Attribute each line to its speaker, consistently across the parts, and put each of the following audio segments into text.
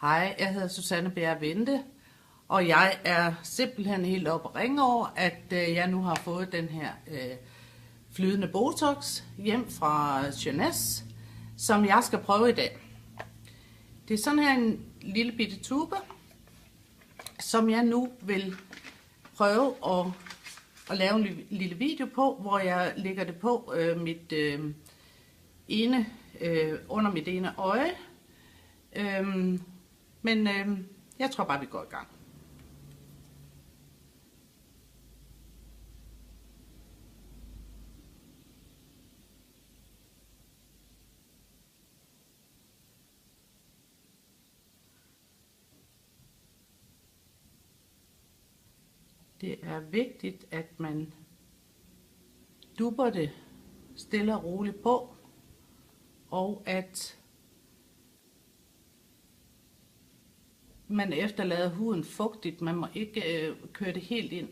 Speaker 1: Hej, jeg hedder Susanne Bjerre Vente, og jeg er simpelthen helt oppe og ringe over, at jeg nu har fået den her flydende Botox hjem fra Jeunesse, som jeg skal prøve i dag. Det er sådan her en lille bitte tube, som jeg nu vil prøve at lave en lille video på, hvor jeg lægger det på under mit ene øje. Men jeg tror bare, vi går i gang. Det er vigtigt, at man dupper det stille og roligt på, og at man efterlader huden fugtigt. Man må ikke køre det helt ind,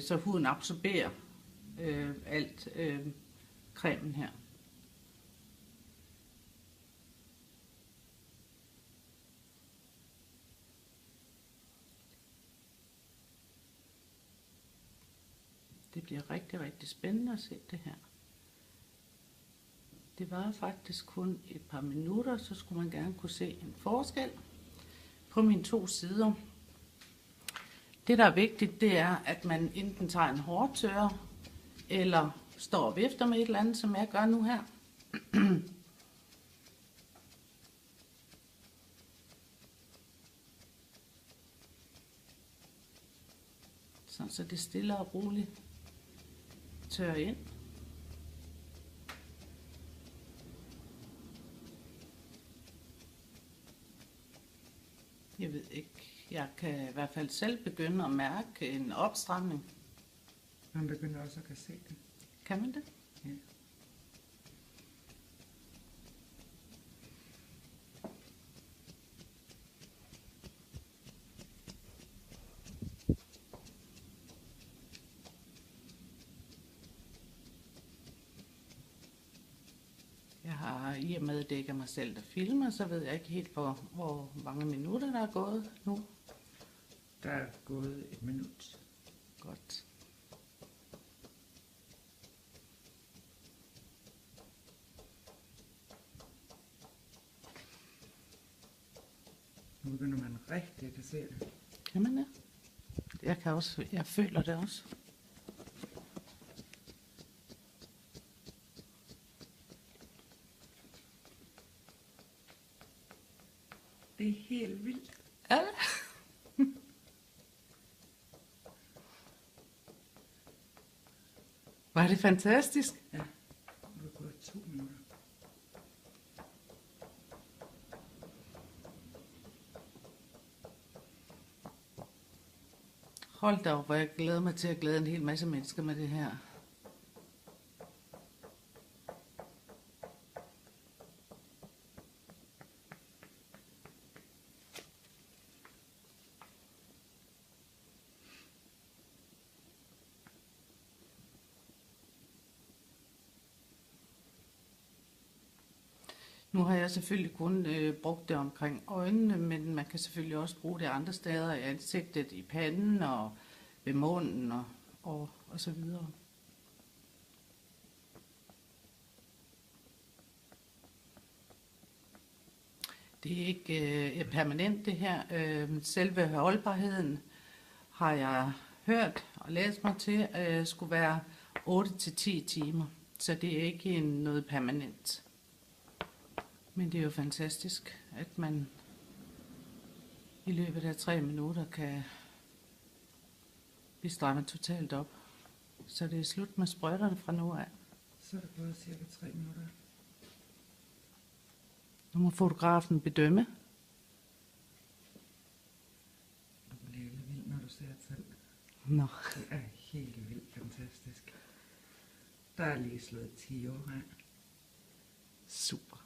Speaker 1: så huden absorberer alt cremen her. Det bliver rigtig, rigtig spændende at se det her. Det var faktisk kun et par minutter, så skulle man gerne kunne se en forskel på mine to sider. Det, der er vigtigt, det er, at man enten tager en hårtørrer, eller står og vifter med et eller andet, som jeg gør nu her. Sådan, så det stille og roligt tørrer ind. Jeg ved ikke, jeg kan i hvert fald selv begynde at mærke en opstramning.
Speaker 2: Man begynder også at kan se det.
Speaker 1: Kan man det?
Speaker 2: Ja.
Speaker 1: Jeg har i og med, at det ikke er mig selv, der filmer, så ved jeg ikke helt, hvor mange minutter der er gået nu.
Speaker 2: Der er gået 1 minut.
Speaker 1: Godt.
Speaker 2: Nu begynder man rigtig at se det.
Speaker 1: Kan man det? Jeg føler det også.
Speaker 2: Det er helt vildt.
Speaker 1: Er det? Var det fantastisk?
Speaker 2: Ja, nu er det gået 2 minutter.
Speaker 1: Hold da op, hvor jeg glæder mig til at glæde en hel masse mennesker med det her. Nu har jeg selvfølgelig kun brugt det omkring øjnene, men man kan selvfølgelig også bruge det andre steder i ansigtet, i panden og ved munden og så videre. Det er ikke permanent det her. Selve holdbarheden har jeg hørt og læst mig til skulle være 8-10 timer, så det er ikke noget permanent. Men det er jo fantastisk, at man i løbet af 3 minutter kan blive strammet totalt op. Så det er slut med sprøjterne fra nu af.
Speaker 2: Så er det gået cirka 3 minutter.
Speaker 1: Nu må fotografen bedømme.
Speaker 2: Du bliver helt vild, når du ser det selv.
Speaker 1: Nå.
Speaker 2: Det er helt vildt fantastisk. Der er lige slået 10 år her.
Speaker 1: Super.